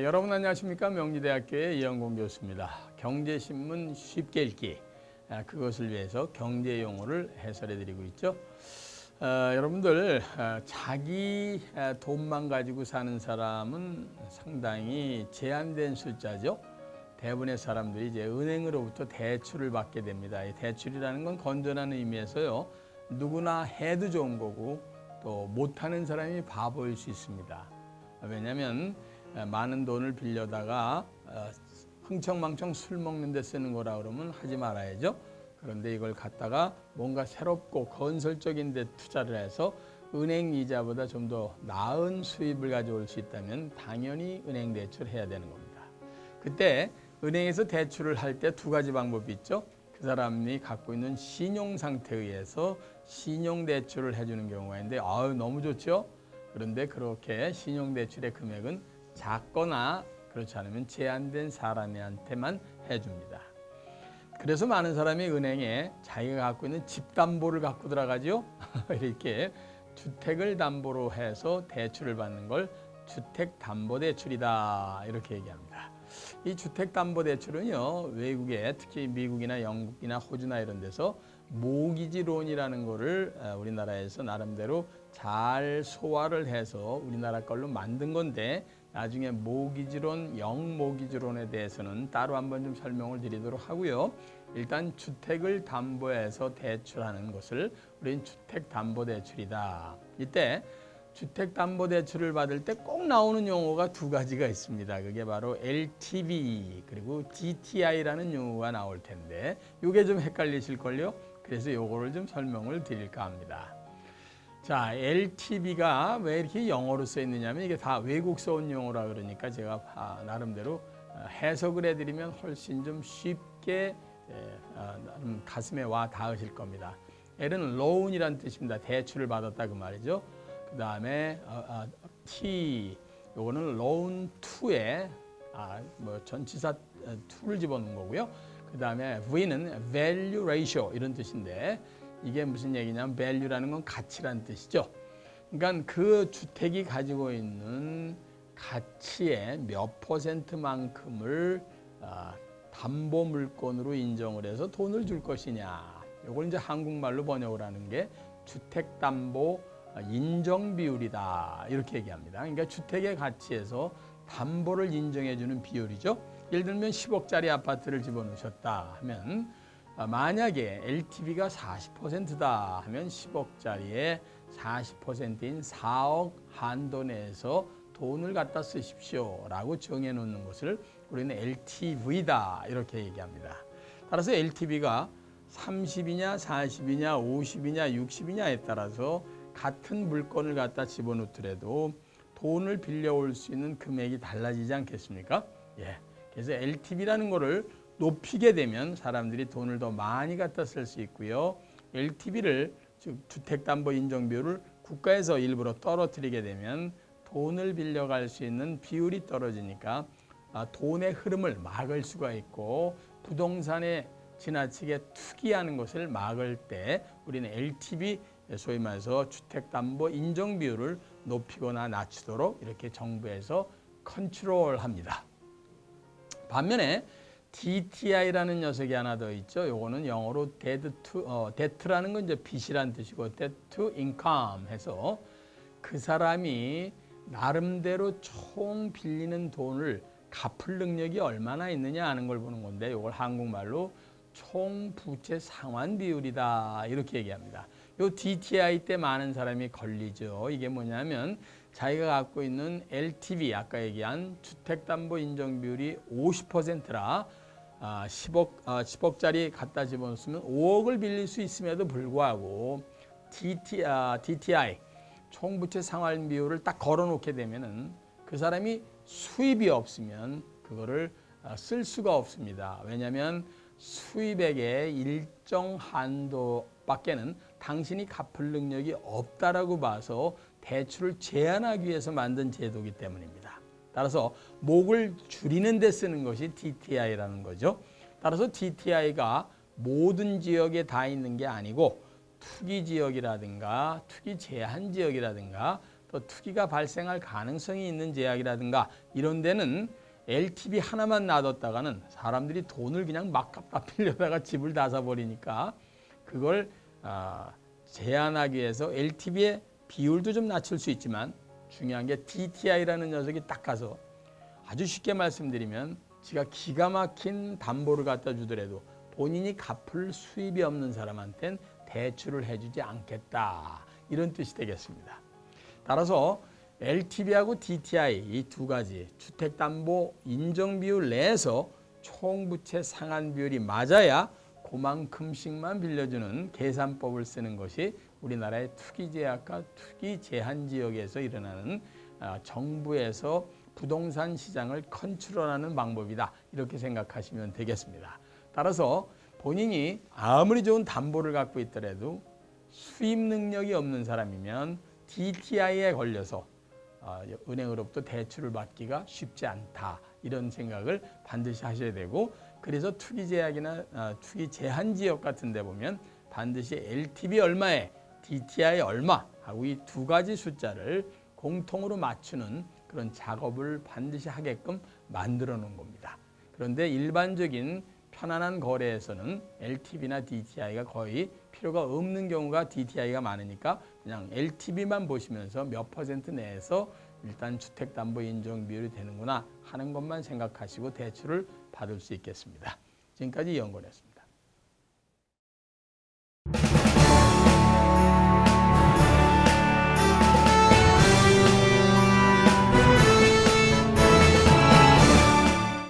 여러분 안녕하십니까? 명지대학교의 이영공 교수입니다. 경제신문 쉽게 읽기, 그것을 위해서 경제용어를 해설해 드리고 있죠. 여러분들 자기 돈만 가지고 사는 사람은 상당히 제한된 숫자죠. 대부분의 사람들이 이제 은행으로부터 대출을 받게 됩니다. 이 대출이라는 건 건전한 의미에서요, 누구나 해도 좋은 거고 또 못하는 사람이 바보일 수 있습니다. 왜냐하면 많은 돈을 빌려다가 흥청망청 술 먹는 데 쓰는 거라 그러면 하지 말아야죠. 그런데 이걸 갖다가 뭔가 새롭고 건설적인 데 투자를 해서 은행 이자보다 좀 더 나은 수입을 가져올 수 있다면 당연히 은행 대출을 해야 되는 겁니다. 그때 은행에서 대출을 할 때 두 가지 방법이 있죠. 그 사람이 갖고 있는 신용 상태에 의해서 신용 대출을 해주는 경우가 있는데 너무 좋죠. 그런데 그렇게 신용 대출의 금액은 작거나 그렇지 않으면 제한된 사람한테만 해줍니다. 그래서 많은 사람이 은행에 자기가 갖고 있는 집 담보를 갖고 들어가죠. 이렇게 주택을 담보로 해서 대출을 받는 걸 주택담보대출이다 이렇게 얘기합니다. 이 주택담보대출은요, 외국에 특히 미국이나 영국이나 호주나 이런 데서 모기지론이라는 거를 우리나라에서 나름대로 잘 소화를 해서 우리나라 걸로 만든 건데, 나중에 모기지론, 영모기지론에 대해서는 따로 한번 좀 설명을 드리도록 하고요. 일단 주택을 담보해서 대출하는 것을 우리는 주택담보대출이다. 이때 주택담보대출을 받을 때 꼭 나오는 용어가 두 가지가 있습니다. 그게 바로 LTV 그리고 DTI라는 용어가 나올 텐데 이게 좀 헷갈리실걸요? 그래서 요거를 좀 설명을 드릴까 합니다. 자, LTV가 왜 이렇게 영어로 써 있느냐면 이게 다 외국서 온 용어라 그러니까 제가 나름대로 해석을 해드리면 훨씬 좀 쉽게 가슴에 와 닿으실 겁니다. L은 loan이라는 뜻입니다. 대출을 받았다 그 말이죠. 그 다음에 T, 요거는 loan to에 전치사 to를 집어넣은 거고요. 그 다음에 V는 value ratio 이런 뜻인데 이게 무슨 얘기냐면 value라는 건 가치라는 뜻이죠. 그러니까 그 주택이 가지고 있는 가치의 몇 %만큼을 담보 물건으로 인정을 해서 돈을 줄 것이냐. 이걸 이제 한국말로 번역을 하는 게 주택담보 인정 비율이다 이렇게 얘기합니다. 그러니까 주택의 가치에서 담보를 인정해 주는 비율이죠. 예를 들면 10억짜리 아파트를 집어넣으셨다 하면 만약에 LTV가 40%다 하면 10억짜리에 40%인 4억 한도 내에서 돈을 갖다 쓰십시오 라고 정해놓는 것을 우리는 LTV다 이렇게 얘기합니다. 따라서 LTV가 30이냐 40이냐 50이냐 60이냐에 따라서 같은 물건을 갖다 집어넣더라도 돈을 빌려올 수 있는 금액이 달라지지 않겠습니까? 예. 그래서 LTV라는 거를 높이게 되면 사람들이 돈을 더 많이 갖다 쓸 수 있고요. LTV를 즉 주택담보 인정 비율을 국가에서 일부러 떨어뜨리게 되면 돈을 빌려갈 수 있는 비율이 떨어지니까 돈의 흐름을 막을 수가 있고 부동산에 지나치게 투기하는 것을 막을 때 우리는 LTV, 소위 말해서 주택담보 인정 비율을 높이거나 낮추도록 이렇게 정부에서 컨트롤합니다. 반면에 DTI라는 녀석이 하나 더 있죠. 요거는 영어로 debt라는 건 이제 빚이라는 뜻이고 debt to income 해서 그 사람이 나름대로 총 빌리는 돈을 갚을 능력이 얼마나 있느냐 하는 걸 보는 건데 이걸 한국말로 총 부채 상환 비율이다 이렇게 얘기합니다. 요 DTI 때 많은 사람이 걸리죠. 이게 뭐냐면 자기가 갖고 있는 LTV 아까 얘기한 주택담보 인정 비율이 50%라 10억짜리 갖다 집어넣으면 5억을 빌릴 수 있음에도 불구하고 DTI 총부채 상환 비율을 딱 걸어놓게 되면은 그 사람이 수입이 없으면 그거를 쓸 수가 없습니다. 왜냐하면 수입액의 일정 한도밖에는 당신이 갚을 능력이 없다라고 봐서 대출을 제한하기 위해서 만든 제도이기 때문입니다. 따라서 목을 줄이는 데 쓰는 것이 DTI라는 거죠. 따라서 DTI가 모든 지역에 다 있는 게 아니고 투기 지역이라든가 투기 제한 지역이라든가 또 또 투기가 발생할 가능성이 있는 제약이라든가 이런 데는 LTV 하나만 놔뒀다가는 사람들이 돈을 그냥 막 갚으려다가 집을 다 사버리니까 그걸 제한하기 위해서 LTV의 비율도 좀 낮출 수 있지만 중요한 게 DTI라는 녀석이 딱 가서 아주 쉽게 말씀드리면 지가 기가 막힌 담보를 갖다 주더라도 본인이 갚을 수입이 없는 사람한테는 대출을 해주지 않겠다. 이런 뜻이 되겠습니다. 따라서 LTV하고 DTI 이 두 가지 주택담보 인정비율 내에서 총부채 상환 비율이 맞아야 그만큼씩만 빌려주는 계산법을 쓰는 것이 우리나라의 투기제약과 투기제한지역에서 일어나는 정부에서 부동산 시장을 컨트롤하는 방법이다. 이렇게 생각하시면 되겠습니다. 따라서 본인이 아무리 좋은 담보를 갖고 있더라도 수입 능력이 없는 사람이면 DTI에 걸려서 은행으로부터 대출을 받기가 쉽지 않다. 이런 생각을 반드시 하셔야 되고 그래서 투기제약이나 투기제한지역 같은 데 보면 반드시 LTV 얼마에 DTI 얼마 하고 이 두 가지 숫자를 공통으로 맞추는 그런 작업을 반드시 하게끔 만들어 놓은 겁니다. 그런데 일반적인 편안한 거래에서는 LTV나 DTI가 거의 필요가 없는 경우가 DTI가 많으니까 그냥 LTV만 보시면서 몇 퍼센트 내에서 일단 주택담보 인정 비율이 되는구나 하는 것만 생각하시고 대출을 받을 수 있겠습니다. 지금까지 이영권이었습니다.